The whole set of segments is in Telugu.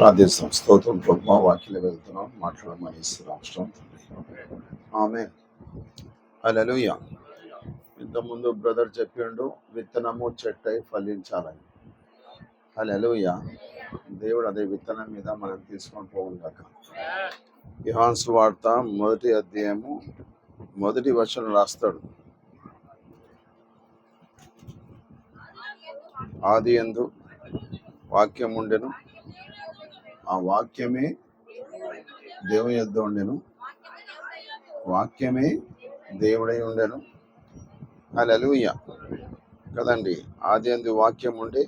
ప్రార్థిస్తాం. స్తోత్రం ప్రభు, వాక్యలో వెళ్తున్నాం, మాట్లాడమని ఇస్తున్నాం. ఆమె హల్లెలూయా. ఇంతకుముందు బ్రదర్ చెప్పిండు, విత్తనము చెట్టై ఫలించాలని. హల్లెలూయా. దేవుడు అదే విత్తనం మీద మనం తీసుకొని పోవుగాక. యోహాను సువార్త 1వ అధ్యాయము 1వ వచనం రాస్తాడు, ఆది యందు వాక్యం ఉండెను, ఆ వాక్యమే దేవుని యొద్ద ఉండెను, వాక్యమే దేవుడై ఉండెను. హల్లెలూయా కదండి. ఆది యందు వాక్యం ఉండే,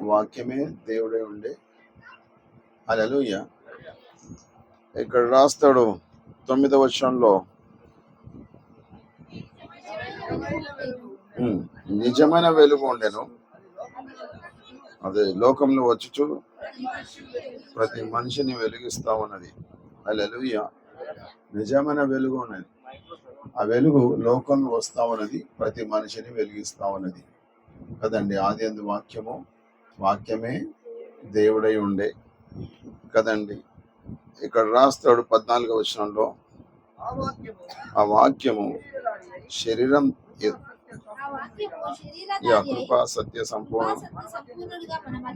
వాక్యమే దేవుడై ఉండే. హల్లెలూయా. ఇక్కడ రాస్తాడు 9వ వచనంలో, నిజమైన వెలుగు ఉండెను, అదే లోకంలో వచ్చుచు ప్రతి మనిషిని వెలిగిస్తా ఉన్నది. హల్లెలూయా. నిజమైన వెలుగు ఉన్నది, ఆ వెలుగు లోకంలో వస్తా ఉన్నది, ప్రతి మనిషిని వెలిగిస్తా ఉన్నది కదండి. ఆది యందు వాక్యము, వాక్యమే దేవుడై ఉండే కదండి. ఇక్కడ రాస్తాడు 14వ వచనంలో, ఆ వాక్యము శరీరం కృపా సత్య సంపూర్ణ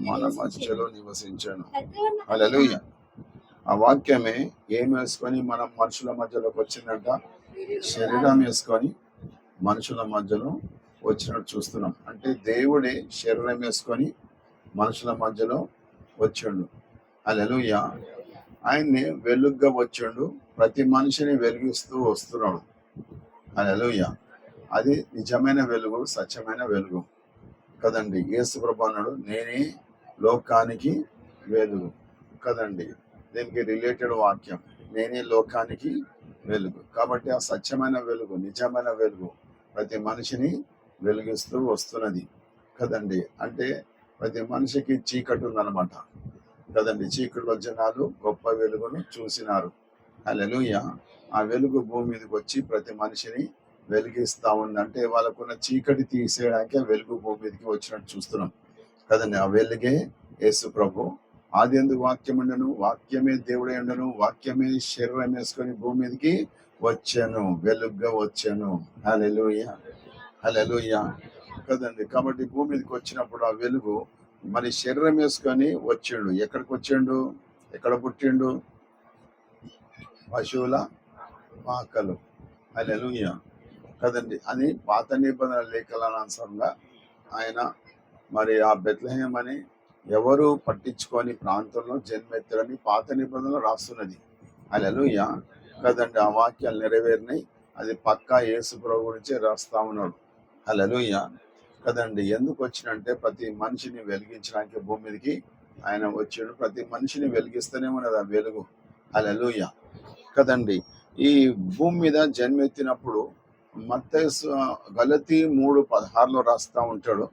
మన మధ్యలో నివసించాను. హల్లెలూయా. ఆ వాక్యమే ఏం వేసుకొని మనం మనుషుల మధ్యలోకి వచ్చిందంట, శరీరం వేసుకొని మనుషుల మధ్యలో వచ్చినట్టు చూస్తున్నాం. అంటే దేవుడే శరీరం వేసుకొని మనుషుల మధ్యలో వచ్చిండు. హల్లెలూయా. ఆయన్ని వెలుగుగా వచ్చిండు, ప్రతి మనిషిని వెలిగిస్తూ వస్తున్నాడు. హల్లెలూయా. అది నిజమైన వెలుగు, సత్యమైన వెలుగు కదండి. యేసు ప్రభువు అన్నాడు, నేనే లోకానికి వెలుగు కదండి. దీనికి రిలేటెడ్ వాక్యం, నేనే లోకానికి వెలుగు. కాబట్టి ఆ సత్యమైన వెలుగు, నిజమైన వెలుగు ప్రతి మనిషిని వెలిగిస్తూ వస్తున్నది కదండి. అంటే ప్రతి మనిషికి చీకటి ఉందన్నమాట కదండి. చీకటిలో జనాలు గొప్ప వెలుగును చూసినారు. హల్లెలూయా. ఆ వెలుగు భూమి మీదకి వచ్చి ప్రతి మనిషిని వెలిగిస్తా ఉందంటే వాళ్ళకున్న చీకటి తీసేయడానికి ఆ వెలుగు భూమి మీదకి వచ్చినట్టు చూస్తున్నాం కదండి. ఆ వెలుగే యేసు ప్రభు. ఆది యందు వాక్యం ఉండెను, వాక్యమే దేవుడై ఉండెను, వాక్యమే శరీరం వేసుకొని భూమి మీదకి వచ్చాను, వెలుగుగా వచ్చాను. హల్లెలూయా. హల్లెలూయా కదండి. కాబట్టి భూమి మీదకి వచ్చినప్పుడు ఆ వెలుగు మరి శరీరం వేసుకొని వచ్చిండు. ఎక్కడికి వచ్చిండు? ఎక్కడ పుట్టిండు? పశువుల పాకలు. హల్లెలూయా కదండి. అని పాత నిబంధన లేఖనానుసారంగా ఆయన మరి ఆ బెత్లెహేం అని ఎవరు పట్టించుకొని ప్రాంతంలో జన్మెత్తడని పాత నిబంధనలు రాస్తున్నది. హల్లెలూయా కదండి. ఆ వాక్యాలు నెరవేరినాయి. అది పక్కా యేసు ప్రభు గురించే రాస్తా ఉన్నాడు. హల్లెలూయా కదండి. ఎందుకు వచ్చినంటే ప్రతి మనిషిని వెలిగించడానికి భూమి మీదకి ఆయన వచ్చాడు. ప్రతి మనిషిని వెలిగిస్తూనే ఉన్నది ఆ వెలుగు. హల్లెలూయా కదండి. ఈ భూమి మీద జన్మెత్తినప్పుడు మత్తయి గలతీ 3:16 రాస్తా ఉంటాడు.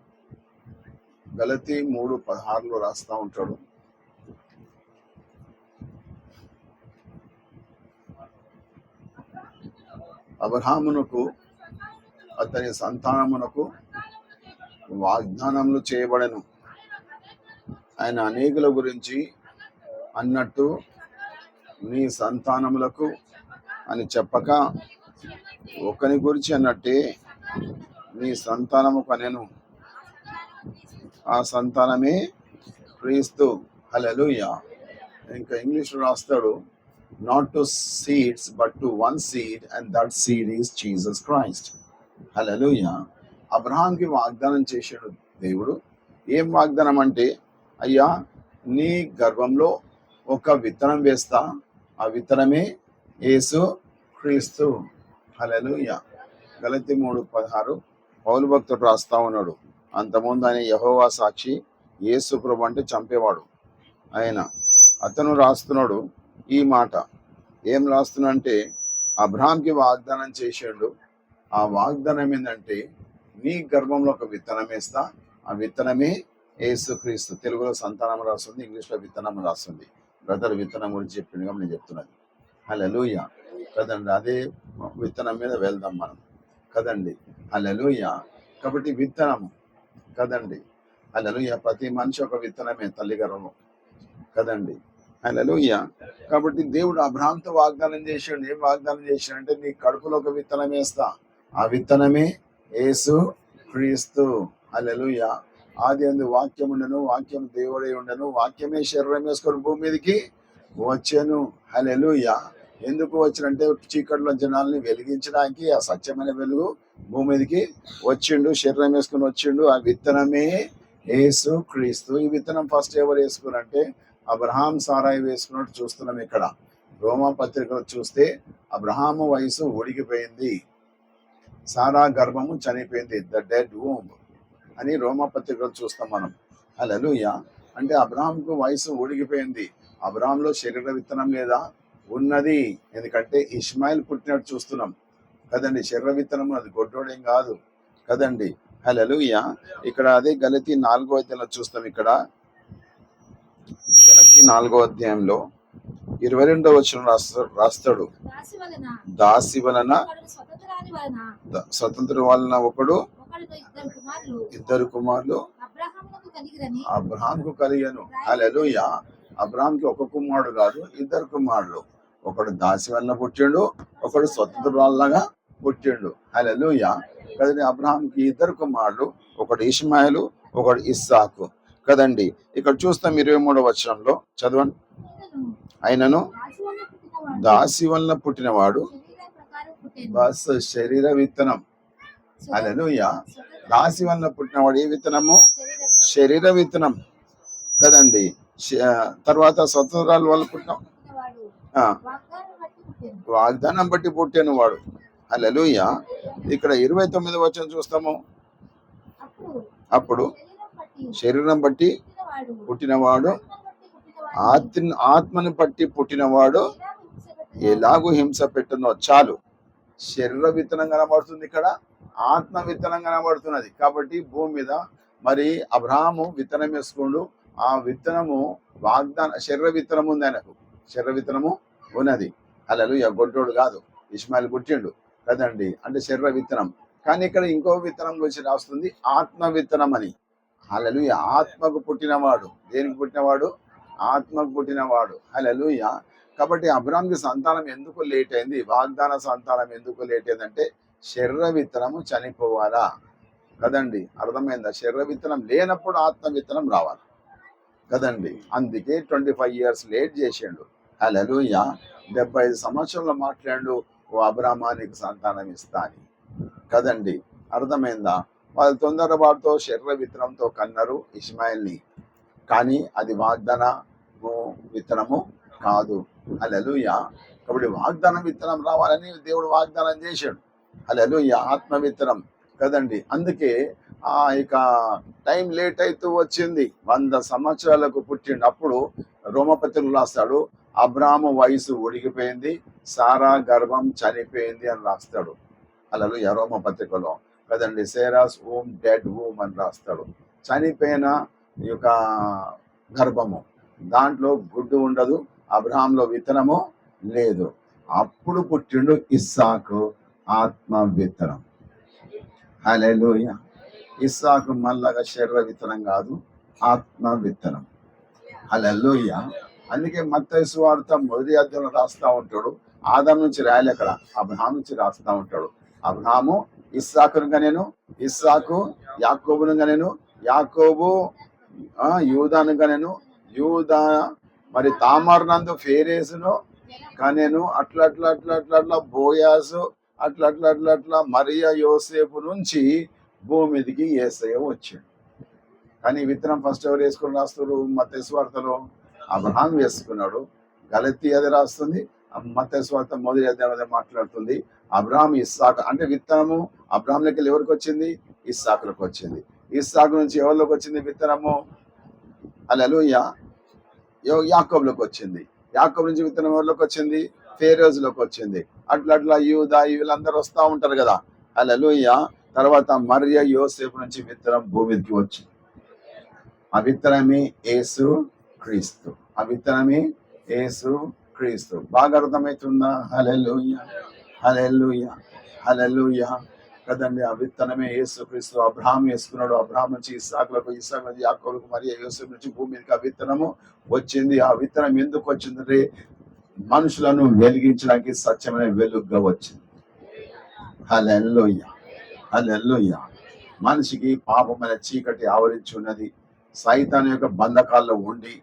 గలతీ 3:16 రాస్తా ఉంటాడు. అబ్రహామునకు అతని సంతానమునకు వాగ్దానములు చేయబడెను, ఆయన అనేకుల గురించి అన్నట్టు నీ సంతానములకు అని చెప్పక ఒకని గురించి అన్నట్టే నీ సంతానము కనెను, ఆ సంతానమే క్రీస్తు. హల్లెలూయా. ఇంకా ఇంగ్లీష్ రాస్తాడు, not to seeds but to one seed and that seed is Jesus Christ. Hallelujah. అబ్రహాంకి వాగ్దానం చేశాడు దేవుడు. ఏం వాగ్దానం అంటే, అయ్యా నీ గర్భంలో ఒక విత్తనం వేస్తా, ఆ విత్తనమే యేసు క్రీస్తు. హల్లెలూయా. గలతీ 3:16 పౌలు భక్తుడు రాస్తా ఉన్నాడు. అంతకుముందు ఆయన యెహోవా సాక్షి, యేసు ప్రభు అంటే చంపేవాడు ఆయన. అతను రాస్తున్నాడు ఈ మాట. ఏం రాస్తున్నా అంటే, అబ్రహాంకి వాగ్దానం చేసాడు. ఆ వాగ్దానం ఏంటంటే, నీ గర్భంలో ఒక విత్తనం వేస్తా, ఆ విత్తనమే యేసు క్రీస్తు. తెలుగులో సంతానం రాస్తుంది, ఇంగ్లీష్లో విత్తనం రాస్తుంది. బ్రదర్ విత్తనం గురించి చెప్పిండుగా నేను చెప్తున్నది. హల్లెలూయా కదండి. అదే విత్తనం మీద వెళ్దాం మనం కదండి. హల్లెలూయా. కాబట్టి విత్తనము కదండి. హల్లెలూయా. ప్రతి మనిషి ఒక విత్తనమే తల్లి గర్భంలో. కదండి. హల్లెలూయా. కాబట్టి దేవుడు అబ్రహాంతో వాగ్దానం చేశాడు. ఏం వాగ్దానం చేశాడంటే, నీ కడుపులో ఒక విత్తనం వేస్తా, ఆ విత్తనమే యేసు క్రీస్తు. హల్లెలూయా. ఆది అందు వాక్యం ఉండను, వాక్యం దేవుడై ఉండను, వాక్యమే శరీరం వేసుకొని భూమి మీదకి వచ్చాను. హల్లెలూయా. ఎందుకు వచ్చినంటే చీకట్లో జనాల్ని వెలిగించడానికి ఆ సత్యమైన వెలుగు భూమి మీదకి వచ్చిండు, శరీరం వేసుకుని వచ్చిండు. ఆ విత్తనమే యేసు క్రీస్తు. ఈ విత్తనం ఫస్ట్ ఎవరు వేసుకున్నారంటే అబ్రహాం సారాయి వేసుకున్నట్టు చూస్తున్నాం. ఇక్కడ రోమా పత్రికలో చూస్తే అబ్రహాము వయసు ఉడికిపోయింది, సారా గర్భము చనిపోయింది, ద డెడ్ వూంబ్ అని రోమా పత్రికలో చూస్తాం మనం. హల్లెలూయా. అంటే అబ్రహాంకు వయసు ఉడికిపోయింది. అబ్రహాంలో శరీర విత్తనం లేదా? ఉన్నది. ఎందుకంటే ఇష్మాయిల్ పుట్టినట్టు చూస్తున్నాం కదండి. శరీర విత్తనం అది గొడ్డోడేం కాదు కదండి. హల్లెలూయా. ఇక్కడ అదే గలతీ 4వ అధ్యాయంలో చూస్తాం. ఇక్కడ గలతీ 4వ అధ్యాయంలో 22వ వచనం రాస్తాడు, దాసి వలన స్వతంత్ర వలన ఒకడు ఇద్దరు కుమారులు అబ్రహాంకు కలిగను. హల్లెలూయా. అబ్రహాంకి ఒక కుమారుడు కాదు, ఇద్దరు కుమారులు. ఒకడు దాసి వలన పుట్టిండు, ఒకడు స్వతంత్ర వలనగా పుట్టిండు. హల్లెలూయా. కదండి. అబ్రహాంకి ఇద్దరు కుమారులు, ఒకడు ఇష్మాయేలు, ఒకడు ఇస్సాకు కదండి. ఇక్కడ చూస్తాం 23వ వచనంలో, చదవండి. ఆయనను దాసి వలన పుట్టినవాడు బస్ శరీర విత్తనం. హల్లెలూయా. దాసి వలన పుట్టినవాడు ఏ విత్తనము? శరీర విత్తనం కదండి. తర్వాత స్వతంత్రాల వల్ల పుట్టిన వాగ్దానం బట్టి పుట్టిన వాడు. హల్లెలూయా. ఇక్కడ 29వ వచనం చూస్తాము. అప్పుడు శరీరం బట్టి పుట్టినవాడు ఆత్మను బట్టి పుట్టినవాడు ఎలాగూ హింస పెట్టునో. చాలు. శరీర విత్తనం కనబడుతుంది, ఇక్కడ ఆత్మ విత్తనం కనబడుతున్నది. కాబట్టి భూమి మీద మరి అబ్రహాము విత్తనం వేసుకోండు. ఆ విత్తనము వాగ్దాన శరీర విత్తనం ఉంది, ఆయనకు శరీర విత్తనము ఉన్నది. హల్లెలూయా. గొడ్డోడు కాదు, ఇష్మాయిల్ పుట్టిండు కదండి. అంటే శరీర విత్తనం. కానీ ఇక్కడ ఇంకో విత్తనం గురించి రాస్తుంది, ఆత్మ విత్తనం అని. హల్లెలూయా. ఆత్మకు పుట్టినవాడు. దేనికి పుట్టినవాడు? ఆత్మకు పుట్టినవాడు. హల్లెలూయా. కాబట్టి అబ్రహాంకి సంతానం ఎందుకు లేట్ అయింది? వాగ్దాన సంతానం ఎందుకు లేట్ అయిందంటే శరీర విత్తనము చనిపోవాలా కదండి. అర్థమైందా? శరీర విత్తనం లేనప్పుడు ఆత్మ విత్తనం రావాలి కదండి. అందుకే 25 years లేట్ చేసిండు. హల్లెలూయా. 75 సంవత్సరంలో మాట్లాడు, ఓ అబ్రహామా నీకు సంతానం ఇస్తా అని కదండి. అర్థమైందా? వాళ్ళు తొందరపాటుతో శరీర విత్తనంతో కన్నారు ఇష్మాయిల్ని. కానీ అది వాగ్దానము విత్తనము కాదు. హల్లెలూయా. కాబట్టి వాగ్దానం విత్తనం రావాలని దేవుడు వాగ్దానం చేశాడు. హల్లెలూయా. ఆత్మ విత్తనం కదండి. అందుకే ఇక టైం లేట్ అవుతూ వచ్చింది. 100 సంవత్సరాలకు పుట్టిండు. అప్పుడు రోమపత్రికలు రాస్తాడు, అబ్రాహాము వయసు ఉడికిపోయింది, సారా గర్భం చనిపోయింది అని రాస్తాడు. హల్లెలూయా. రోమపత్రికలో కదండి. సేరాస్ వూమ్ డెడ్ వూమ్ అని రాస్తాడు. చనిపోయిన ఈ యొక్క గర్భము, దాంట్లో గుడ్డు ఉండదు, అబ్రహాంలో విత్తనము లేదు. అప్పుడు పుట్టిండు ఇస్సాకు, ఆత్మ విత్తనం. హల్లెలూయా. ఇస్సాకు మళ్ళగా శరీర విత్తనం కాదు, ఆత్మ విత్తనం. హల్లెలూయా. అందుకే మత్తయి సువార్త 1వ అధ్యాయంలో రాస్తా ఉంటాడు, ఆదాం నుంచి రాయలే, అక్కడ అబ్రహాం నుంచి రాస్తా ఉంటాడు. అబ్రహాము ఇస్సాకును గనెను, ఇస్సాకు యాకోబును గనెను, యాకోబు యూదాను గనెను, యూదా మరి తామారు నందు ఫేరేసును కనెను. అట్లా అట్లా అట్లా అట్లా అట్లా బోయాసు, అట్లా అట్లా అట్లా అట్లా మరియా యోసేపు నుంచి భూమి మీదకి యేసయ్య వచ్చాడు. కానీ విత్తనం ఫస్ట్ ఎవరు వేసుకుని రాస్తారు? మత్తయి సువార్తలో అబ్రహాం వేసుకున్నాడు. గలతీ అది రాస్తుంది, మత్తయి సువార్త 1వ అధ్యాయం మాట్లాడుతుంది. అబ్రహాం ఇస్సాకు, అంటే విత్తనము అబ్రహాం లెక్కలు ఎవరికి వచ్చింది? ఇస్సాకులకు వచ్చింది. ఇస్సాకు నుంచి ఎవరిలోకి వచ్చింది విత్తనము? హల్లెలూయా. యాకోబులోకి వచ్చింది. యాకోబు నుంచి విత్తనం ఎవరిలోకి వచ్చింది? ఫేరోజులోకి వచ్చింది. అట్లా అట్లా యూదా వీళ్ళందరూ వస్తూ ఉంటారు కదా. హల్లెలూయా. తర్వాత మరియ యోసేపు నుంచి విత్తనం భూమికి వచ్చింది. ఆ విత్తనమే యేసు క్రీస్తు. ఆ విత్తనమే యేసు క్రీస్తు. బాగా అర్థమవుతుందా? హల్లెలూయా. హల్లెలూయా. హల్లెలూయా. కదండి. ఆ విత్తనమే యేసుక్రీస్తు. అబ్రహాం వేసుకున్నాడు, అబ్రహాం నుంచి ఇస్సాకులకు, ఇస్సాకు నుంచి యాకోబుకు, మరియు యోసేపు నుంచి భూమి మీదకి ఆ విత్తనము వచ్చింది. ఆ విత్తనం ఎందుకు వచ్చిందంటే మనుషులను వెలిగించడానికి సత్యమైన వెలుగుగా వచ్చింది. హల్లెలూయా, హల్లెలూయా. మనిషికి పాపమైన చీకటి ఆవరించి ఉన్నది. సైతాను యొక్క బంధకాల్లో ఉండి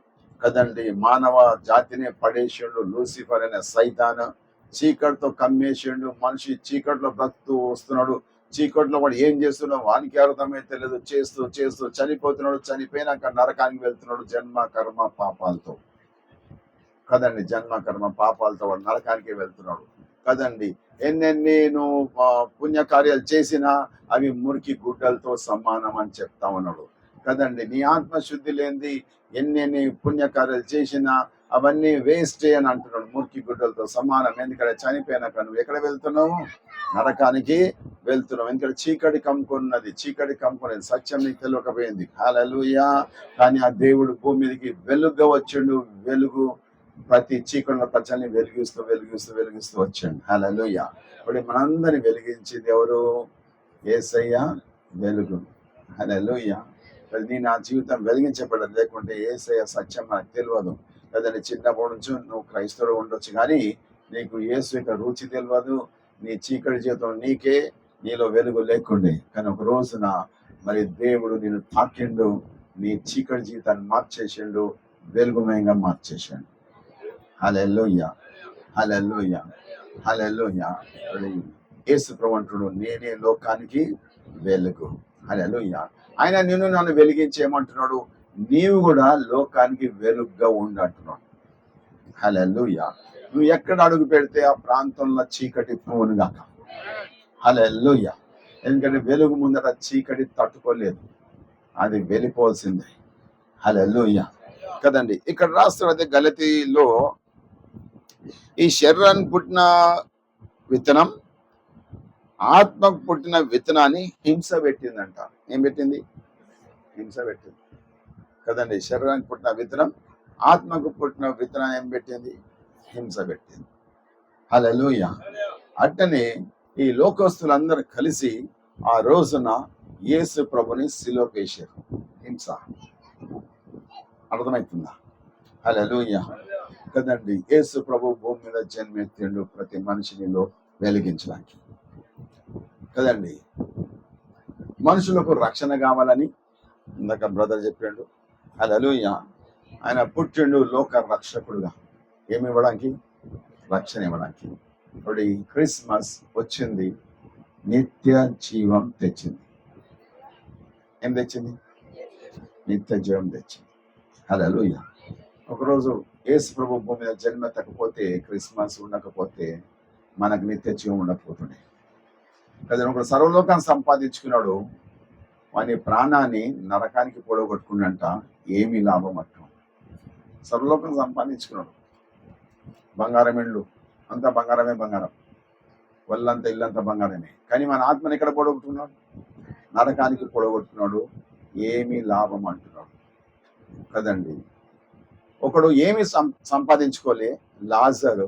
కదండి మానవ జాతిని పడేసిండు. లూసిఫర్ అనే సైతాను చీకటితో కమ్మేసిండు. మనిషి చీకట్లో బ్రతుకుతూ వస్తున్నాడు. చీకట్లో వాడు ఏం చేస్తున్నాడు వానికి అర్థమైతే లేదు. చేస్తూ చేస్తూ చనిపోతున్నాడు. చనిపోయినాక నరకానికి వెళ్తున్నాడు జన్మ కర్మ పాపాలతో కదండి. జన్మ కర్మ పాపాలతో వాడు నరకానికి వెళ్తున్నాడు కదండి. ఎన్నెన్ని నువ్వు పుణ్యకార్యాలు చేసినా అవి మురికి గుడ్డలతో సమానం అని చెప్తా ఉన్నాడు కదండి. నీ ఆత్మశుద్ధి లేనిది ఎన్ని పుణ్యకార్యాలు చేసినా అవన్నీ వేస్ట్ అని అంటున్నాడు. మురికి గుడ్డలతో సమానం. ఎందుకంటే చనిపోయినాక నువ్వు ఎక్కడ వెళ్తున్నావు? నరకానికి వెళ్తున్నావు. ఎందుకంటే చీకటి కమ్ముకున్నది, చీకటి కమ్ముకున్నది, సత్యం నీకు తెలియకపోయింది. హల్లెలూయా. కానీ ఆ దేవుడు భూమి మీదకి వెలుగుగా వచ్చిండు. వెలుగు ప్రతి చీకటిలో ప్రజల్ని వెలిగిస్తూ వెలిగిస్తూ వెలిగిస్తూ వచ్చాడు. హల్లెలూయా. ఇప్పుడు మనందరిని వెలిగించింది ఎవరు? యేసయ్య వెలుగు. హల్లెలూయా. నీ నా జీవితం వెలిగించబడదు లేకుంటే యేసయ్య సత్యం మనకు తెలియదు కదండి. చిన్నప్పటి నుంచి నువ్వు క్రైస్తవుడు ఉండొచ్చు కానీ నీకు యేసు యొక్క రుచి తెలియదు. నీ చీకటి జీవితం నీకే, నీలో వెలుగు లేకుండే. కానీ ఒక రోజున మరి దేవుడు నిన్ను తాకిండు, నీ చీకటి జీవితాన్ని మార్చేసిండు, వెలుగుమయంగా మార్చేసాడు. హల్లెలూయా, హల్లెలూయా, హల్లెలూయా. యేసు ప్రభువు అంటుడు నేనే లోకానికి వెలుగు. హల్లెలూయా. ఆయన నిన్ను నన్ను వెలిగించేయమంటున్నాడు. నీవు కూడా లోకానికి వెలుగుగా ఉండు అంటున్నాడు. హల్లెలూయా. నువ్వు ఎక్కడ అడుగు పెడితే ఆ ప్రాంతంలో చీకటి పోనుగాక. హల్లెలూయా. ఎందుకంటే వెలుగు ముందర చీకటి తట్టుకోలేదు, అది వెళ్ళిపోవాల్సిందే. హల్లెలూయా కదండి. ఇక్కడ రాస్తున్నది గలతీలో ఈ శరీరానికి పుట్టిన విత్తనం ఆత్మకు పుట్టిన విత్తనాన్ని హింస పెట్టిందంట. ఏం పెట్టింది? హింస పెట్టింది కదండి. శరీరానికి పుట్టిన విత్తనం ఆత్మకు పుట్టిన విత్తనం ఏం పెట్టింది? హింస పెట్టింది. హల్లెలూయా. అట్టనే ఈ లోకస్తులందరూ కలిసి ఆ రోజున యేసు ప్రభుని సిలువకు వేశారు. హింస. అర్థమవుతుందా? హల్లెలూయా కదండి. యేసు ప్రభు భూమి మీద జన్మెత్తిండు ప్రతి మనిషినిలో వెలిగించడానికి కదండి. మనుషులకు రక్షణ కావాలని ఇందాక బ్రదర్ చెప్పాడు. హల్లెలూయా. ఆయన పుట్టిండు లోక రక్షకుడుగా. ఏమి ఇవ్వడానికి? రక్షణ ఇవ్వడానికి. ఇప్పుడు ఈ క్రిస్మస్ వచ్చింది, నిత్య జీవం తెచ్చింది. ఏం తెచ్చింది? నిత్య జీవం తెచ్చింది. హల్లెలూయా. ఒకరోజు యేసు ప్రభు భూమి మీద జన్మెత్తకపోతే, క్రిస్మస్ ఉండకపోతే మనకు నిత్య జీవం ఉండకపోతుండే కదా. ఒకడు సర్వలోకాన్ని సంపాదించుకున్నాడు, వాని ప్రాణాన్ని నరకానికి పొడగొట్టుకున్నంట. ఏమి లాభం అట్టు? సర్వలోకం సంపాదించుకున్నాడు, బంగారం ఇండ్లు అంతా బంగారమే, బంగారం వల్లంతా ఇల్లంతా బంగారమే. కానీ మన ఆత్మని ఎక్కడ పొడగొట్టుకున్నాడు? నరకానికి పొడగొట్టుకున్నాడు. ఏమి లాభం అంటున్నాడు కదండి. ఒకడు ఏమి సంపాదించుకోలే. లాజరు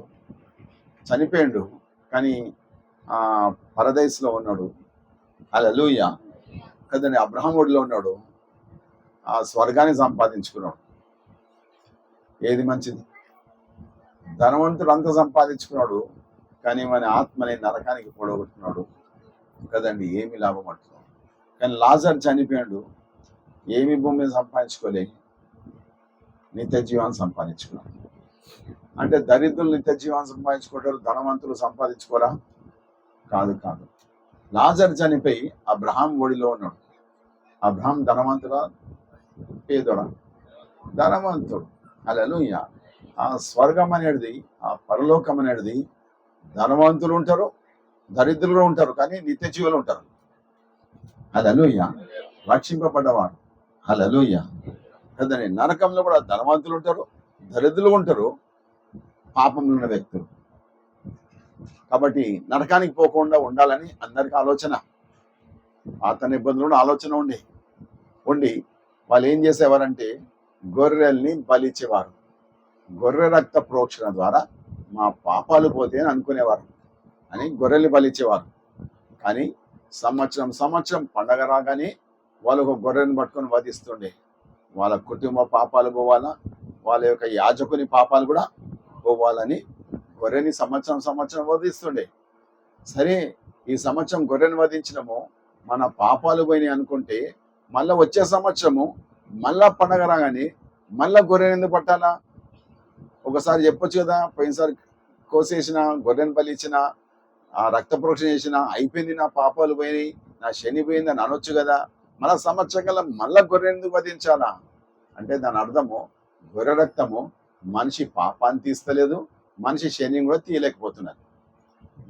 చనిపోయిండు కానీ పరదైస్లో ఉన్నాడు. హల్లెలూయా కదండి. అబ్రహాముడిలో ఉన్నాడు, ఆ స్వర్గాన్ని సంపాదించుకున్నాడు. ఏది మంచిది? ధనవంతుడు అంత సంపాదించుకున్నాడు కానీ మన ఆత్మని నరకానికి పొడగొట్టుకున్నాడు కదండి. ఏమి లాభం అంటున్నాడు. కానీ లాజర్ చనిపోయాడు, ఏమి భూమి మీద సంపాదించుకోలే, నిత్య జీవాన్ని సంపాదించుకున్నాడు. అంటే దరిద్రులు నిత్య జీవాన్ని సంపాదించుకుంటారు, ధనవంతులు సంపాదించుకోరా? కాదు కాదు. లాజర్ చనిపోయి అబ్రహాం ఒడిలో ఉన్నాడు. అబ్రహాం ధనవంతుడా పేదోడా? ధనవంతుడు. హల్లెలూయా. ఆ స్వర్గం అనేది, ఆ పరలోకం అనేది ధనవంతులు ఉంటారు, దరిద్రులు ఉంటారు, కానీ నిత్య జీవులు ఉంటారు. హల్లెలూయా. రక్షింపబడ్డవారు. హల్లెలూయా కదండి. నరకంలో కూడా ధనవంతులు ఉంటారు, దరిద్రులు ఉంటారు, పాపంలో ఉన్న వ్యక్తులు. కాబట్టి నరకానికి పోకుండా ఉండాలని అందరికి ఆలోచన, పాత నిబంధనలు ఆలోచన ఉండి వాళ్ళు ఏం చేసేవారంటే గొర్రెల్ని బలిచ్చేవారు. గొర్రె రక్త ప్రోక్షణ ద్వారా మా పాపాలు పోతే అని అనుకునేవారు అని గొర్రెల్ని బలిచ్చేవారు. కానీ సంవత్సరం పండగ రాగానే వాళ్ళు ఒక గొర్రెను పట్టుకొని వధిస్తుండే. వాళ్ళ కుటుంబ పాపాలు పోవాలా, వాళ్ళ యొక్క యాజకుని పాపాలు కూడా పోవాలని గొర్రెని సంవత్సరం వధిస్తుండే. సరే, ఈ సంవత్సరం గొర్రెని వధించినము, మన పాపాలు పోయినాయి అనుకుంటే మళ్ళా వచ్చే సంవత్సరము మళ్ళా పండగ రాగానే మళ్ళా గొర్రెని ఎందుకు పట్టాలా? ఒకసారి చెప్పొచ్చు కదా, పోయినసారి కోసేసిన గొర్రెని బలి ఇచ్చిన, ఆ రక్త ప్రోక్షణ చేసిన, అయిపోయింది, నా పాపాలు పోయినాయి, నా శని పోయింది అని అనొచ్చు కదా. మళ్ళా సంవత్సరం కల్లా మళ్ళా గొర్రె ఎందుకు వధించాలా అంటే దాని అర్థము గొర్రె రక్తము మనిషి పాపాన్ని తీస్తలేదు, మనిషి శని కూడా తీయలేకపోతున్నది.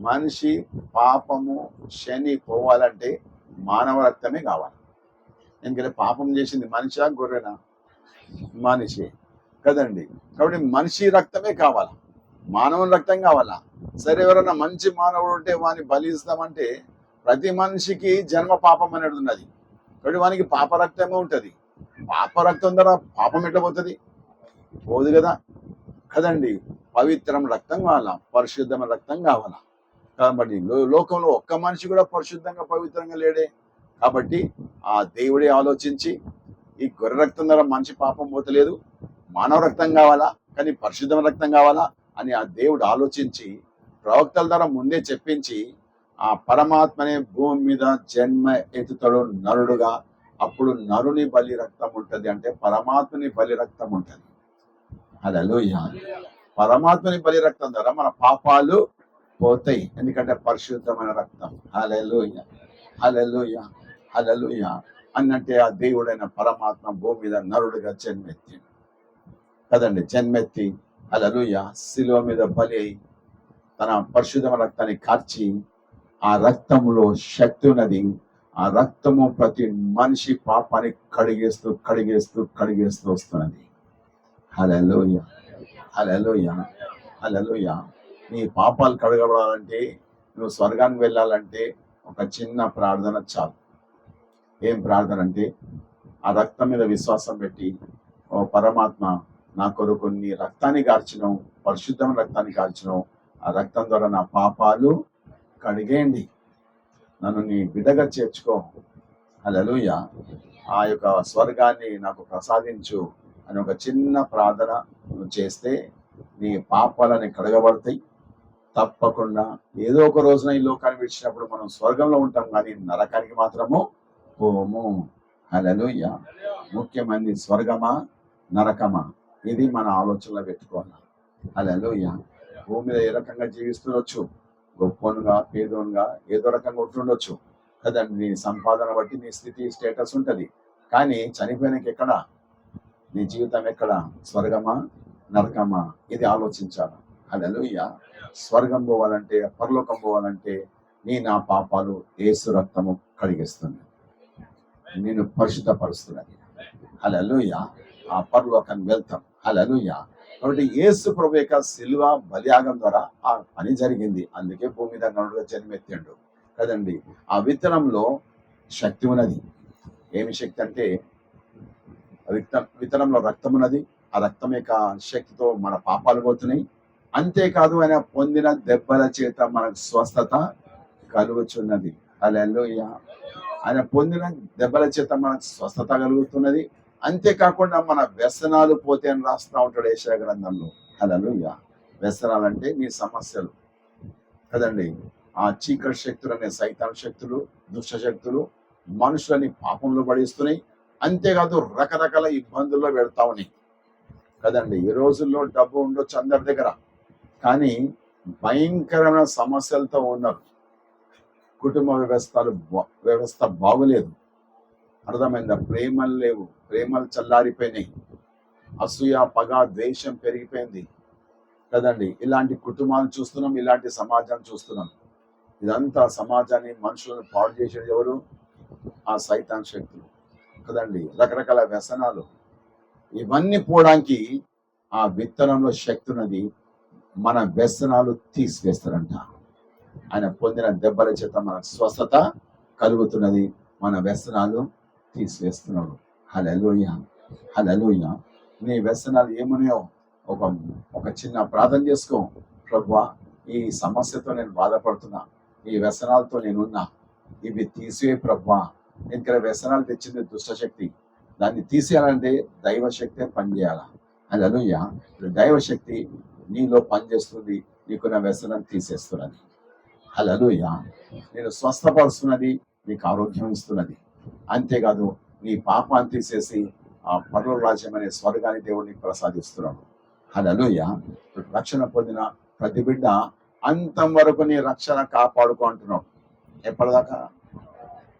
మనిషి పాపము శని పోవాలంటే మానవ రక్తమే కావాలి. ఎందుకంటే పాపం చేసింది మనిషా గొర్రెనా? మనిషి కదండి. కాబట్టి మనిషి రక్తమే కావాలా, మానవుని రక్తం కావాలా. సరే, ఎవరైనా మంచి మానవుడు ఉంటే వాని బలి ఇస్తామంటే ప్రతి మనిషికి జన్మ పాపం అనేది ఉన్నది. కాబట్టి వానికి పాప రక్తమే ఉంటుంది. పాప రక్తం ద్వారా పాపం ఎట్లా పోతుంది? పోదు కదా. కదండి, పవిత్రం రక్తం కావాలా, పరిశుద్ధమైన రక్తం కావాలా. కాబట్టి లోకంలో ఒక్క మనిషి కూడా పరిశుద్ధంగా పవిత్రంగా లేడే. కాబట్టి ఆ దేవుడే ఆలోచించి ఈ గొర్రె రక్తం ద్వారా మనిషి పాపం పోతలేదు, మానవ రక్తం కావాలా, కానీ పరిశుద్ధమైన రక్తం కావాలా అని ఆ దేవుడు ఆలోచించి ప్రవక్తల ద్వారా ముందే చెప్పించి ఆ పరమాత్మనే భూమి మీద జన్మ ఎత్తుతాడు నరుడుగా. అప్పుడు నరుని బలి రక్తం ఉంటది, అంటే పరమాత్మని బలి రక్తం ఉంటది. హల్లెలూయా. పరమాత్మని బలి రక్తం ద్వారా మన పాపాలు పోతాయి, ఎందుకంటే పరిశుద్ధమైన రక్తం. హల్లెలూయా, హల్లెలూయా, హల్లెలూయా. అన్నంటే ఆ దేవుడైన పరమాత్మ భూమి మీద నరుడుగా జన్మెత్తి కదండి, జన్మెత్తి హల్లెలూయా శిలువ మీద బలి అయి తన పరిశుద్ధమైన రక్తాన్ని కార్చి, ఆ రక్తములో శక్తి ఉన్నది. ఆ రక్తము ప్రతి మనిషి పాపాన్ని కడిగేస్తూ కడిగేస్తూ కడిగేస్తూ వస్తున్నది. హల్లెలూయా, హల్లెలూయా, హల్లెలూయా. నీ పాపాలు కడగబడాలంటే, నువ్వు స్వర్గానికి వెళ్ళాలంటే ఒక చిన్న ప్రార్థన చాలు. ఏం ప్రార్థన అంటే, ఆ రక్తం మీద విశ్వాసం పెట్టి, ఓ పరమాత్మ, నా కొరకు నీ రక్తాన్ని కార్చినావు, పరిశుద్ధమైన రక్తాన్ని కార్చినావు, ఆ రక్తం ద్వారా నా పాపాలు కడిగేయండి, నన్ను నీ బిడ్డగా చేర్చుకో. హల్లెలూయా. ఆ యొక్క స్వర్గాన్ని నాకు ప్రసాదించు అని ఒక చిన్న ప్రార్థన నువ్వు చేస్తే నీ పాపాలని కడగబడతాయి. తప్పకుండా ఏదో ఒక రోజున ఈ లోకాన్ని విడిచినప్పుడు మనం స్వర్గంలో ఉంటాం, కానీ నరకానికి మాత్రము పోము. హల్లెలూయా. ముఖ్యమైనది స్వర్గమా నరకమా, ఇది మన ఆలోచనలో పెట్టుకోవాలి. హల్లెలూయా. భూమి మీద ఏ రకంగా జీవిస్తుండొచ్చు, గొప్పనుగా పేదోనుగా ఏదో రకంగా ఉంటుండొచ్చు కదండి. నీ సంపాదన బట్టి నీ స్థితి స్టేటస్ ఉంటది, కానీ చనిపోయినాక ఎక్కడ నీ జీవితం ఎక్కడ? స్వర్గమా నరకమా, ఇది ఆలోచించాలి. హల్లెలూయా. స్వర్గం పోవాలంటే, పరలోకం పోవాలంటే నా పాపాలు యేసు రక్తము కడిగిస్తుంది, నేను పరిశుద్ధపరుస్తున్నది. హల్లెలూయా. ఆ పరలోకానికి వెళ్తాం. హల్లెలూయా. కాబట్టి యేసు ప్రభు యొక్క శిలువ బలియాగం ద్వారా ఆ పని జరిగింది. అందుకే భూమి మీద నరుడుగా జన్మెత్తిండు కదండి. ఆ విత్తనంలో శక్తి ఉన్నది. ఏమి శక్తి అంటే, విత్తనంలో రక్తం ఉన్నది. ఆ రక్తం యొక్క శక్తితో మన పాపాలు పోతున్నాయి. అంతేకాదు, ఆయన పొందిన దెబ్బల చేత మనకు స్వస్థత కలుగుతున్నది. హల్లెలూయా. ఆయన పొందిన దెబ్బల చేత మనకు స్వస్థత కలుగుతున్నది. అంతేకాకుండా మన వ్యసనాలు పోతే అని రాస్తా ఉంటాడు యెషయా గ్రంథంలో. హల్లెలూయా. వ్యసనాలు అంటే నీ సమస్యలు కదండి. ఆ చీకటి శక్తులు అనే సైతాన్ శక్తులు, దుష్ట శక్తులు మనుషులని పాపంలో పడిస్తున్నాయి. అంతేకాదు రకరకాల ఇబ్బందుల్లో పెడతా ఉన్నాయి కదండి. ఈ రోజుల్లో డబ్బు ఉండొచ్చు అందరి దగ్గర, కానీ భయంకరమైన సమస్యలతో ఉన్నారు. కుటుంబ వ్యవస్థ బాగులేదు. అర్థమైందా? ప్రేమలు లేవు, ప్రేమలు చల్లారిపోయినాయి. అసూయ, పగ, ద్వేషం పెరిగిపోయింది కదండి. ఇలాంటి కుటుంబాలను చూస్తున్నాం, ఇలాంటి సమాజాన్ని చూస్తున్నాం. ఇదంతా సమాజాన్ని, మనుషులను పాడు చేసేది ఎవరు? ఆ సైతాన్ శక్తులు కదండి. రకరకాల వ్యసనాలు, ఇవన్నీ పోవడానికి ఆ విత్తనంలో శక్తి ఉన్నది. మన వ్యసనాలు తీసివేస్తారంట. ఆయన పొందిన దెబ్బల చేత మనకు స్వస్థత కలుగుతున్నది, మన వ్యసనాలు తీసివేస్తున్నాడు. హల్లెలూయా, హల్లెలూయా. నీ వ్యసనాలు ఏమున్నాయో ఒక చిన్న ప్రార్థన చేసుకో. ప్రభువా, ఈ సమస్యతో నేను బాధపడుతున్నా, ఈ వ్యసనాలతో నేనున్నా, ఇవి తీసివే ప్రభువా. ఇక్కడ వ్యసనాలు తెచ్చింది దుష్టశక్తి, దాన్ని తీసేయాలంటే దైవశక్తే పనిచేయాల. హల్లెలూయా. దైవశక్తి నీలో పనిచేస్తుంది, నీకున్న వ్యసనం తీసేస్తున్నది. హల్లెలూయా. నేను స్వస్థపరుస్తున్నది, నీకు ఆరోగ్యం ఇస్తున్నది. అంతేకాదు నీ పాపాన్ని తీసేసి ఆ పరలోక రాజ్యం అనే స్వర్గాన్ని దేవుడు నీకు ప్రసాదిస్తున్నాడు. హల్లెలూయా. రక్షణ పొందిన ప్రతి బిడ్డ అంతం వరకు నీ రక్షణ కాపాడుకో అంటున్నాడు. ఎప్పటిదాకా?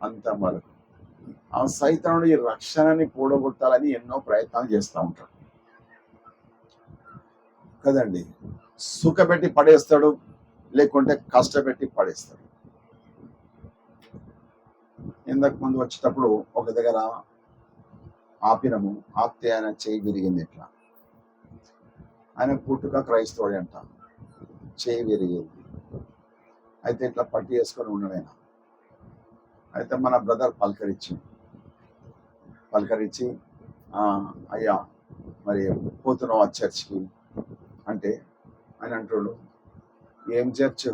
అంతం వరకు. ఆ సైతానుడు ఈ రక్షణని పూడగొట్టాలని ఎన్నో ప్రయత్నాలు చేస్తూ ఉంటాడు కదండి. సుఖపెట్టి పడేస్తాడు, లేకుంటే కష్టపెట్టి పడేస్తాడు. ఇంతకు ముందు వచ్చేటప్పుడు ఒక దగ్గర ఆపినము, ఆప్తే ఆయన చేయి విరిగింది. ఇట్లా ఆయన పుట్టుక క్రైస్తవుడు అంట, చేయి విరిగింది. అయితే ఇట్లా పట్టి వేసుకొని ఉన్నాడైనా. అయితే మన బ్రదర్ పలకరించి అయ్యా మరి పోతున్నావు ఆ చర్చ్కి అంటే ఆయన అంటాడు, ఏం చర్చ్,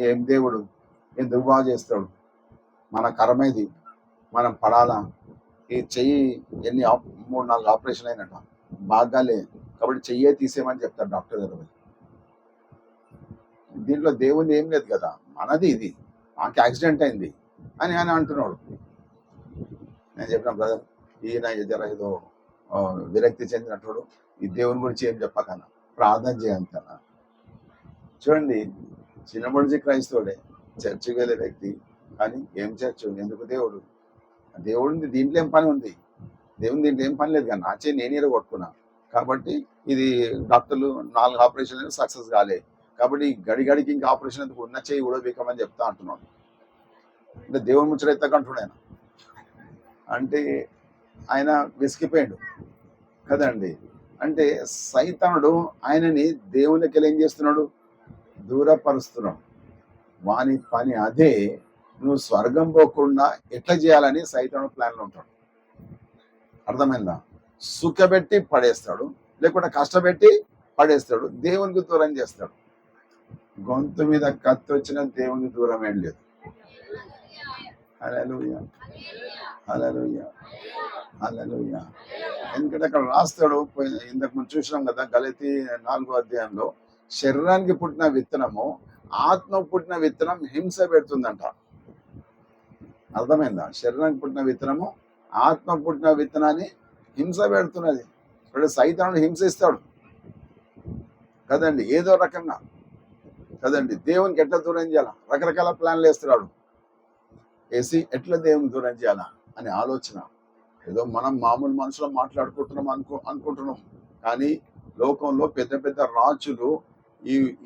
ఏం దేవుడు, ఎందుకు బాగా చేస్తాడు, మన కర్మేది, మనం పడాలా. ఈ చెయ్యి ఎన్ని 3-4 ఆపరేషన్ అయినట్ట, బాగాలే, కాబట్టి చెయ్యే తీసేయమని చెప్తాడు డాక్టర్ గారు. దీంట్లో దేవుని ఏం లేదు కదా, మనది ఇది, నాకు యాక్సిడెంట్ అయింది అని ఆయన అంటున్నాడు. నేను చెప్పిన బ్రదర్, ఈయన ఏదో విరక్తి చెందినట్టు ఈ దేవుని గురించి ఏం చెప్పకన్నా ప్రార్థన చేయంతనా. చూడండి, చిన్నప్పటి క్రైస్తవుడే, చర్చికి వెళ్ళే వ్యక్తి, కానీ ఏం చర్చ్, ఎందుకు దేవుడు, దేవుడిని దీంట్లో ఏం పని ఉంది, దేవుని దీంట్లో ఏం పని లేదు. కానీ నా చేయి నేను కొట్టుకున్నా కాబట్టి ఇది డాక్టర్లు 4 ఆపరేషన్లు సక్సెస్ కాలే, కాబట్టి గడికి ఇంకా ఆపరేషన్ ఎందుకు, ఉన్న చేయి కూడా బీకమని చెప్తా అంటున్నాడు. అంటే దేవుని ముచ్చట ఎత్తకంటున్నాడు ఆయన. అంటే ఆయన విసిగిపోయాడు కదండి. అంటే సైతానుడు ఆయనని దేవునికి ఏం చేస్తున్నాడు, దూరపరుస్తున్నాడు. వాని పని అదే. నువ్వు స్వర్గం పోకుండా ఎట్లా చేయాలని సైతానుడు ప్లాన్లో ఉంటాడు. అర్థమైందా? సుఖపెట్టి పడేస్తాడు, లేకుంటే కష్టపెట్టి పడేస్తాడు, దేవునికి దూరం చేస్తాడు. గొంతు మీద కత్తి వచ్చిన దేవునికి దూరం ఏం లేదు. హల్లెలూయా, హల్లెలూయా, హల్లెలూయా. ఎందుకంటే అక్కడ రాస్తాడు, ఇంతకు ముందు చూసినాం కదా గలతీ 4వ అధ్యాయంలో, శరీరానికి పుట్టిన విత్తనము ఆత్మ పుట్టిన విత్తనం హింస పెడుతుందంట. అర్థమైందా? శరీరానికి పుట్టిన విత్తనము ఆత్మ పుట్టిన విత్తనాన్ని హింస పెడుతున్నది. ఇప్పుడు సైతానుడు హింసిస్తాడు కదండి, ఏదో రకంగా కదండి. దేవునికి ఎట్లా దూరం చేయాలా, రకరకాల ప్లాన్లు వేస్తున్నాడు. వేసి ఎట్లా దేవునికి దూరం చేయాలా అనే ఆలోచన. ఏదో మనం మామూలు మనుషులు మాట్లాడుకుంటున్నాం అనుకుంటున్నాం, కానీ లోకంలో పెద్ద పెద్ద రాజులు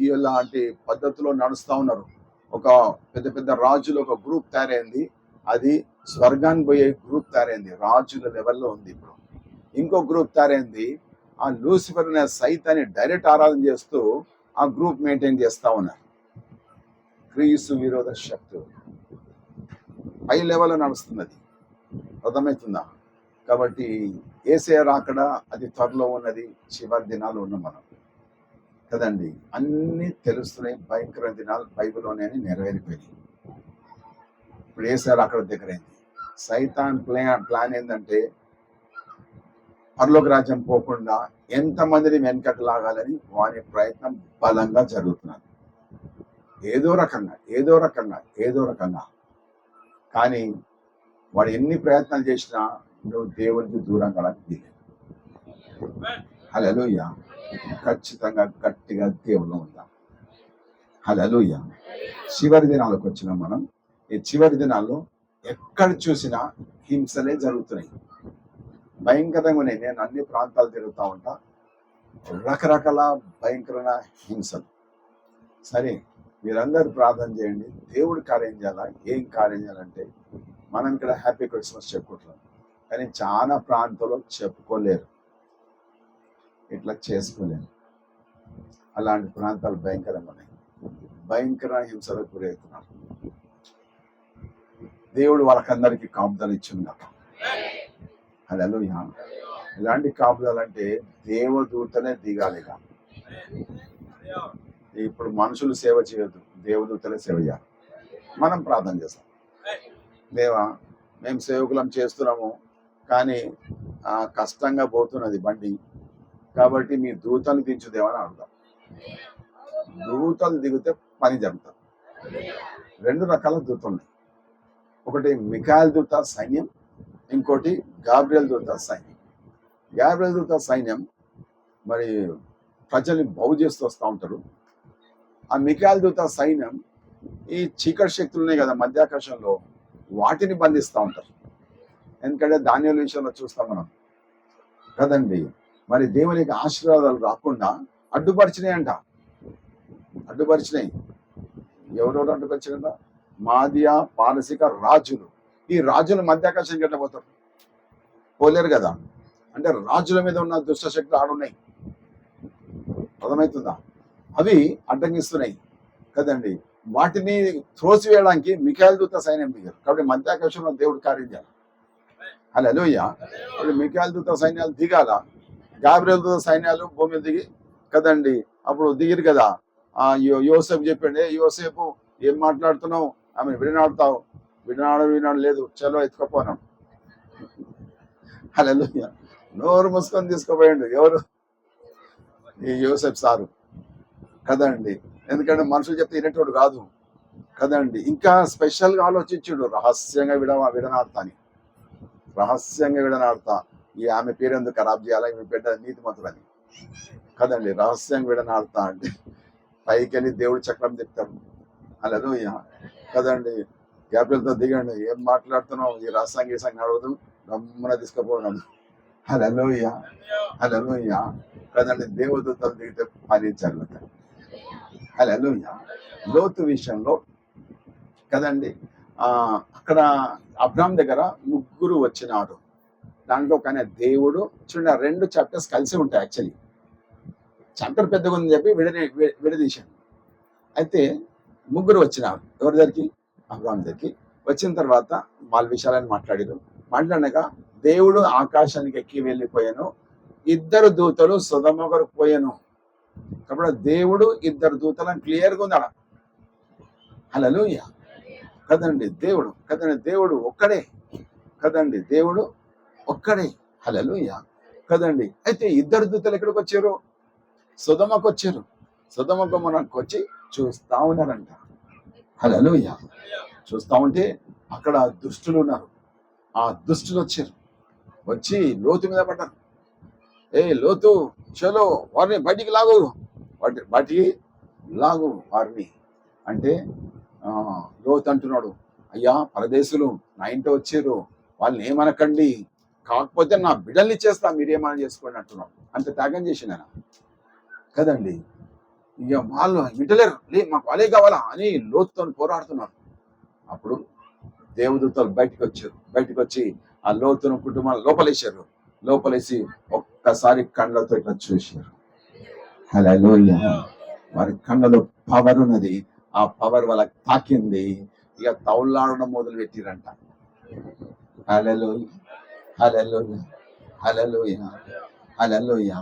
ఇలాంటి పద్ధతిలో నడుస్తూ ఉన్నారు. ఒక పెద్ద పెద్ద రాజులు ఒక గ్రూప్ తయారైంది, అది స్వర్గానికి పోయే గ్రూప్ తయారైంది, రాజుల లెవెల్లో ఉంది. ఇప్పుడు ఇంకో గ్రూప్ తయారైంది, ఆ లూసిఫర్ అనే సైతాన్ని డైరెక్ట్ ఆరాధన చేస్తూ ఆ గ్రూప్ మెయింటైన్ చేస్తూ ఉన్నారు. క్రీస్తు విరోధ శక్తులు హై లెవెల్లో నడుస్తున్నది. అర్థమవుతుందా? కాబట్టి యేసయ్య రాకడ అది త్వరలో ఉన్నది, చివరి దినాలు ఉన్నాం మనం కదండి. అన్ని తెలుస్తున్నాయి, భయంకర దినాలు బైబిల్లోనే నెరవేరిపోయినాయి. ఇప్పుడు యేసయ్య రాకడ దగ్గరైంది. సైతాన్ ప్లాన్ ఏంటంటే పరలోక రాజ్యం పోకుండా ఎంతమందిని వెనకకు లాగాలని వారి ప్రయత్నం బలంగా జరుగుతున్నది. ఏదో రకంగా కానీ వాడు ఎన్ని ప్రయత్నాలు చేసినా నువ్వు దేవునికి దూరంగా లేదు. హల్లెలూయా. ఖచ్చితంగా గట్టిగా దేవుళ్ళు ఉందాం. హల్లెలూయా. చివరి దినాలకు వచ్చినాం మనం. ఈ చివరి దినాల్లో ఎక్కడ చూసినా హింసలే జరుగుతున్నాయి, భయంకరంగా ఉన్నాయి. నేను అన్ని ప్రాంతాలు తిరుగుతూ ఉంటా, రకరకాల భయంకరమైన హింసలు. సరే, మీరందరూ ప్రార్థన చేయండి, దేవుడు కార్యం చేయాలా. ఏం కార్యం చేయాలంటే, మనం ఇక్కడ హ్యాపీ క్రిస్మస్ చెప్పుకుంటున్నాం, కానీ చాలా ప్రాంతాల్లో చెప్పుకోలేరు, ఇట్లా చేసుకోలేరు. అలాంటి ప్రాంతాలు భయంకరంగా ఉన్నాయి, భయంకర హింసలకు గురవుతున్నారు. దేవుడు వాళ్ళకందరికీ కాపుదలు ఇచ్చింది కదా. హల్లెలూయా. ఇలాంటి కాపుదలంటే దేవదూతనే దిగాలిగా. ఇప్పుడు మనుషులు సేవ చేయొద్దు, దేవదూతలే సేవ చేయాలి. మనం ప్రార్థన చేస్తాం. దేవా మేము సేవకులం చేస్తున్నాము, కానీ కష్టంగా పోతున్నది బండి, కాబట్టి మీ దూతలు దించుదేమని అడుగుతాం. దూతలు దిగితే పని జరుగుతుంది. 2 రకాల దూతలు ఉన్నాయి. ఒకటి మిఖాయేలు దూత సైన్యం, ఇంకోటి గాబ్రియల్ దూత సైన్యం. గాబ్రియల్ దూత సైన్యం మరి ప్రజల్ని బాగు చేస్తూ వస్తూ ఉంటారు. ఆ మిఖాయేలు దూత సైన్యం ఈ చీకటి శక్తులు ఉన్నాయి కదా మధ్యాకాశంలో, వాటిని బంధిస్తూ ఉంటారు. ఎందుకంటే దానియేలు విషయంలో చూస్తాం మనం కదండి, మరి దేవునికి ఆశీర్వాదాలు రాకుండా అడ్డుపరిచినాయంట. ఎవరెవరు అడ్డుపరిచినంట? మాదియా పారసిక రాజులు. ఈ రాజులు మధ్యాకాశానికి ఎట్లా పోతారు? పోలేరు కదా. అంటే రాజుల మీద ఉన్న దుష్ట శక్తులు ఆడున్నాయి, అర్థమవుతుందా? అవి అడ్డంగిస్తున్నాయి కదండి. వాటిని త్రోసివేయడానికి మిఖాయేలు దూత సైన్యం దిగారు. కాబట్టి మధ్యాకాశంలో దేవుడు కార్యం చేయాలి. హల్లెలూయా. ఇప్పుడు మిఖాయేలు దూత సైన్యాలు దిగాల, గాబ్రియల్ దూత సైన్యాలు భూమి దిగి కదండి. అప్పుడు దిగిరు కదా. యోసేపు చెప్పండి, యోసేపు ఏం మాట్లాడుతున్నావు, ఆమె విడనాడుతావు, వినాడు లేదు, చలో ఎత్తుకపోనాం. హల్లెలూయా. నోరు మూసుకొని తీసుకుపోయాడు. ఎవరు? ఈ యోసేపు సారు కదండి. ఎందుకంటే మనుషులు చెప్తే వినేటోడు కాదు కదండి. ఇంకా స్పెషల్ గా ఆలోచించుడు, రహస్యంగా విడనాడతా అని. రహస్యంగా విడనాడతా, ఈ ఆమె పేరు ఎందుకు ఖరాబ్ చేయాలా, ఈమె బిడ్డ నీతిమంతుడని కదండి. రహస్యంగా విడనాడతా అంటే పైకి వెళ్ళి దేవుడు చక్రం చెప్తాడు. హల్లెలూయా కదండి. గాబ్రియల్తో దిగండి, ఏం మాట్లాడుతున్నావు, ఈ రహస్యంగా నడవదు, గమ్మున తీసుకుపోవడం. హల్లెలూయా కదండి. దేవదూతలు దిగితే పని జరుగుతాయి. హల్లెలూయా. లోతు విషయంలో కదండి, అక్కడ అబ్రాహాం దగ్గర 3 వచ్చినారు. దాంట్లో కానీ దేవుడు చూడండి, 2 చాప్టర్స్ కలిసి ఉంటాయి. యాక్చువల్లీ చాప్టర్ పెద్దగా ఉందని చెప్పి విడదీశాడు. అయితే 3 వచ్చినారు. ఎవరి దగ్గరికి? అబ్రాహాం దగ్గరికి. వచ్చిన తర్వాత వాళ్ళ విషయాలని మాట్లాడినాక దేవుడు ఆకాశానికి ఎక్కి వెళ్ళిపోయాను, 2 దూతలు సొదొమ కొరకు పోయాను. కాబట్టి దేవుడు 2 దూతలను క్లియర్గా ఉందా? హల్లెలూయా కదండి. దేవుడు ఒక్కడే కదండి. దేవుడు ఒక్కడే. హల్లెలూయా కదండి. అయితే 2 దూతలు ఎక్కడికి వచ్చారు? సొదొమకు వచ్చారు. సొదొమకు మనకు వచ్చి చూస్తా ఉన్నారంట. హల్లెలూయా. చూస్తా ఉంటే అక్కడ దుష్టులు ఉన్నారు. ఆ దుష్టులు వచ్చి లోతు మీద పడ్డారు. లోతు, చలో వారిని బయటికి లాగు వారిని అంటే లోతు అంటున్నాడు, అయ్యా పరదేశులు నా ఇంట వచ్చారు, వాళ్ళని ఏమనకండి, కాకపోతే నా బిడ్డల్ని ఇచ్చేస్తా, మీరేమని చేసుకోండి అంటున్నాడు. అంత త్యాగం చేసిన కదండి. ఇక వాళ్ళు వింటలేరు, మాకు వాళ్ళే కావాలా అని లోతుతో పోరాడుతున్నారు. అప్పుడు దేవదూతలు బయటికి వచ్చి ఆ లోతును కుటుంబాన్ని లోపలేసి ఒక్కసారి కళ్ళతో ఇట్లా చూశారు. హల్లెలూయా. వారి కళ్ళలో పవర్ ఉన్నది. ఆ పవర్ వాళ్ళకి తాకింది. ఇక తౌలాడడం మొదలు పెట్టిరంట. హల్లెలూయా.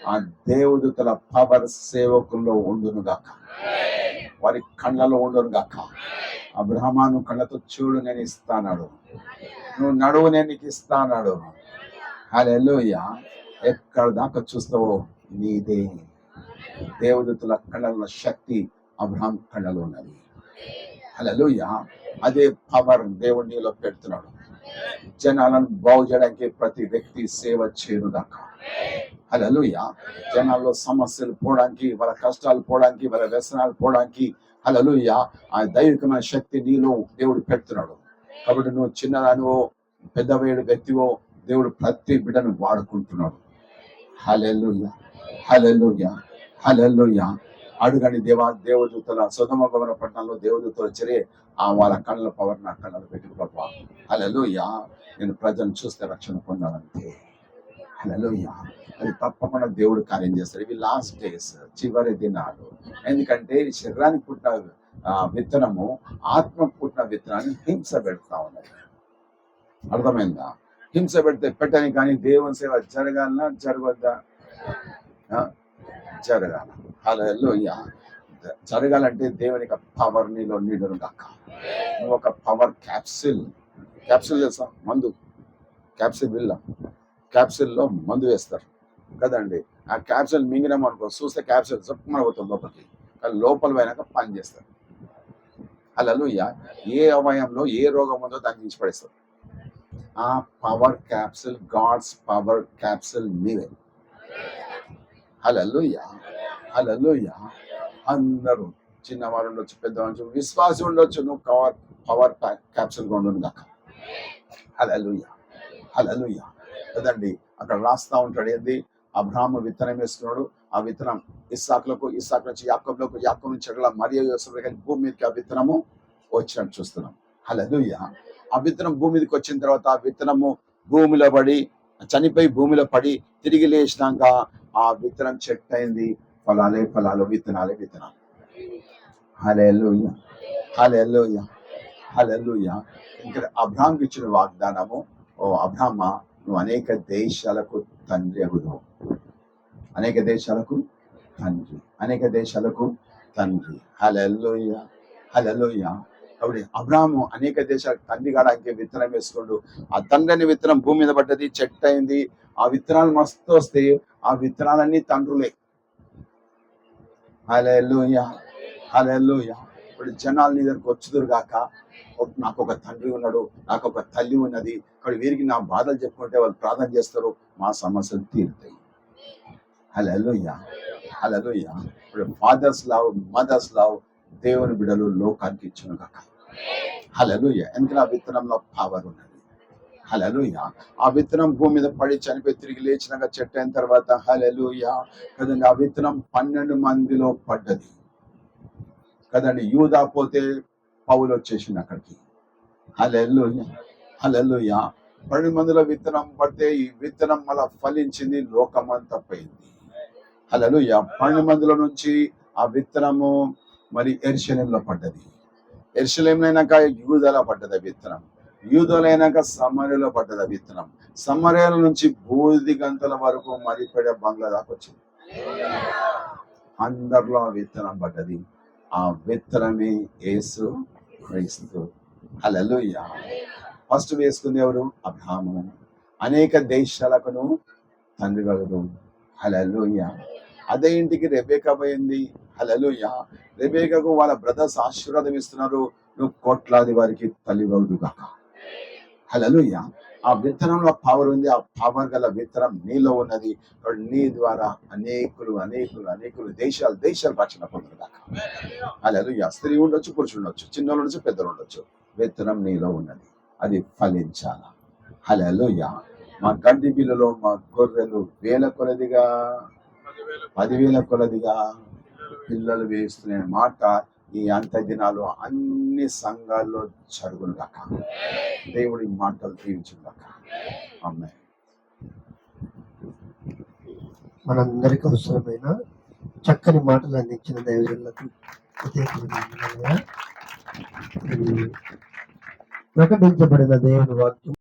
ఆ దేవదూతల పవర్ సేవకుల్లో ఉండును గాక, వారి కళ్ళలో ఉండును గాక. అబ్రహమాను కళ్ళతో చూడు, నేను ఇస్తానాడు, నువ్వు నడువు, నేను నీకు ఇస్తానాడు. హల్లెలూయా. ఎక్కడ దాకా చూస్తావో నీదే. దేవదూతల కళ్ళలో శక్తి అబ్రహాం కళ్ళలో ఉన్నది. హల్లెలూయా. అదే పవర్ దేవుడు నీలో పెడుతున్నాడు. జనాలను బాగు చేయడానికి ప్రతి వ్యక్తి సేవ చేయనుగాక. హల్లెలూయా. జనాల్లో సమస్యలు పోవడానికి, వాళ్ళ కష్టాలు పోవడానికి, వాళ్ళ వ్యసనాలు పోవడానికి హల్లెలూయా ఆ దైవికమైన శక్తి నీలో దేవుడు పెడుతున్నాడు. కాబట్టి నువ్వు చిన్నదానివో పెద్దవేడు వ్యక్తివో దేవుడు ప్రతి బిడ్డను వాడుకుంటున్నాడు. హల్లెలూయా. అడుగని దేవదూతల సొదొమ గొమొర్రా పట్టణంలో దేవదూతలు చెరే వాళ్ళ కళ్ళ పవర్ నా కళ్ళలో పెట్టుకోవా. హల్లెలూయా. నేను ప్రజలను చూస్తే రక్షణ పొందాలంటే హల్లెలూయా. అది తప్పకుండా దేవుడు కార్యం చేస్తాడు. ఇవి లాస్ట్ డేస్, చివరి దినాలు. ఎందుకంటే శరీరానికి పుట్టిన విత్తనము ఆత్మకు పుట్టిన విత్తనాన్ని హింస పెడతా ఉన్నది. అర్థమైందా? హింస పెట్టని కానీ దేవుని సేవ జరగాలన్నా జరగద్దా? జరగాల. హల్లెలూయా. జరగాలంటే దేవుని యొక్క పవర్ నీలో నిండును గాక. నువ్వు ఒక పవర్ క్యాప్సిల్ క్యాప్సిల్ తెలుసా? మందు, క్యాప్సిల్ బిల్ల, క్యాప్సిల్లో మందు వేస్తారు కదండి. ఆ క్యాప్సిల్ మింగినాం అనుకో, చూస్తే క్యాప్సిల్ చప్పమని పోతుంది లోపలికి, కానీ లోపల పోయినాక పని చేస్తారు. హల్లెలూయా. ఏ అవయంలో ఏ రోగం ఉందో దాన్ని తీసి పడేస్తారు. ఆ power capsule, God's power capsule నీవే. హల్లెలూయా, హల్లెలూయా. అందరూ చిన్నవారు ఉండొచ్చు, పెద్దవాళ్ళు, విశ్వాసం ఉండొచ్చు, నువ్వు పవర్ క్యాప్సిల్ కొండును కాక. హల్లెలూయా, హల్లెలూయా. కదండి, అక్కడ రాస్తా ఉంటాడు ఏంది, అబ్రాహాము విత్తనం వేసుకున్నాడు, ఆ విత్తనం ఇస్సాకులకు, ఇస్సాకు నుంచి యాకోబులకు, యాకోబు నుంచి అట్లా మరియ యోసేపులకు వెళ్ళి భూమి మీదకి ఆ విత్తనము వచ్చినట్టు చూస్తున్నాం. హల్లెలూయా. ఆ విత్తనం భూమి మీదకి వచ్చిన తర్వాత ఆ విత్తనము భూమిలో పడి, చనిపోయి భూమిలో పడి తిరిగి లేచినాక ఆ విత్తనం చెట్టు అయింది. ఫలాలే ఫలాలు, విత్తనాలే విత్తనాలు. హల్లెలూయా, హల్లెలూయా, హల్లెలూయా. ఇంకా అబ్రాహాంకి ఇచ్చిన వాగ్దానము, ఓ అబ్రాహ్మ, నువ్వు అనేక దేశాలకు తండ్రి అగుదువు. అనేక దేశాలకు తండ్రి, అనేక దేశాలకు తండ్రి. హల్లెలూయా, హల్లెలూయా. కాబట్టి అబ్రాహాము అనేక దేశాలకు తండ్రి కాడానికి విత్తనం వేసుకోండు. ఆ తండ్రి అనే విత్తనం భూమి మీద పడ్డది, చెట్టు అయింది. ఆ విత్తనాలు మస్తు వస్తాయి, ఆ విత్తనాలన్నీ తండ్రులే. హల్లెలూయా, హల్లెలూయా. ఇప్పుడు జనాలు నీ దగ్గరకు వచ్చుదురు గాక, నాకు ఒక తండ్రి ఉన్నాడు, నాకు ఒక తల్లి ఉన్నది, ఇక్కడ వీరికి నా బాధలు చెప్పుకుంటే వాళ్ళు ప్రార్థన చేస్తారు, మా సమస్యలు తీరుతాయి. హల్లెలూయా, హల్లెలూయా. ఇప్పుడు ఫాదర్స్ లవ్, మదర్స్ లవ్ దేవుని బిడ్డలు లోకానికి ఇచ్చును గాక. హల్లెలూయా. ఎందుకంటే ఆ విత్తనంలో పవర్ ఉన్నది. హల్లెలూయా. ఆ విత్తనం భూమి మీద పడి చనిపోయి తిరిగి లేచినాక చెట్టు అయిన తర్వాత, హల్లెలూయా, కదండి, ఆ విత్తనం 12 మందిలో పడ్డది కదండి. యూదా పోతే పౌలు వచ్చేసింది అక్కడికి. హల్లెలూయా, హల్లెలూయా. 12 మందిలో విత్తనం పడితే ఈ విత్తనం మళ్ళా ఫలించింది, లోకమంతా పోయింది. హల్లెలూయా. 12 మందిలో నుంచి ఆ విత్తనము మరి యెరూషలేములో పడ్డది. యెరూషలేములో అయినాక యూదాలో పడ్డది ఆ విత్తనం. యూదాలో అయినాక సమరయలో పడ్డది ఆ విత్తనం. సమరయాల నుంచి బూది గంతల వరకు మరిపడే బంగ్లా దాకా వచ్చింది. అందరిలో ఆ విత్తనం పడ్డది. ఆ విత్తనమే యేసు క్రీస్తు. హల్లెలూయా. ఫస్ట్ వేసుకుంది ఎవరు? అబ్రాహాము. అనేక దేశాలకు తండ్రి కలదు. హల్లెలూయా. అదే ఇంటికి రెబేకా పోయింది. హల్లెలూయా. రెబేకాకు వాళ్ళ బ్రదర్స్ ఆశీర్వాదం ఇస్తున్నారు, నువ్వు కోట్లాది వారికి తల్లి వద్దు కాక. హల్లెలూయా. ఆ విత్తనంలో పవర్ ఉంది, ఆ పవర్ గల విత్తనం నీలో ఉన్నది. నీ ద్వారా అనేకులు అనేకులు అనేకులు దేశాలు రక్షణ పొందుతాక. హల్లెలూయా. స్త్రీ ఉండొచ్చు, పురుషుడు ఉండొచ్చు, చిన్నోళ్ళు ఉండొచ్చు, పెద్దలు ఉండొచ్చు, విత్తనం నీలో ఉన్నది, అది ఫలించాల. హల్లెలూయా. మా గడ్డి బిల్లులో మా గొర్రెలు వేల కొలదిగా, 10,000 కొలదిగా పిల్లలు వేస్తున్న మాట ఈ అంత దినాలు అన్ని సంఘాల్లో జరుగును గాక. దేవుడి మాటలు దీవించును గాక. ఆమేన్. మనందరికి అవసరమైన చక్కని మాటలు అందించిన దైవజనులకు ప్రత్యేకంగా ప్రకటించబడిన దేవుని వాక్యం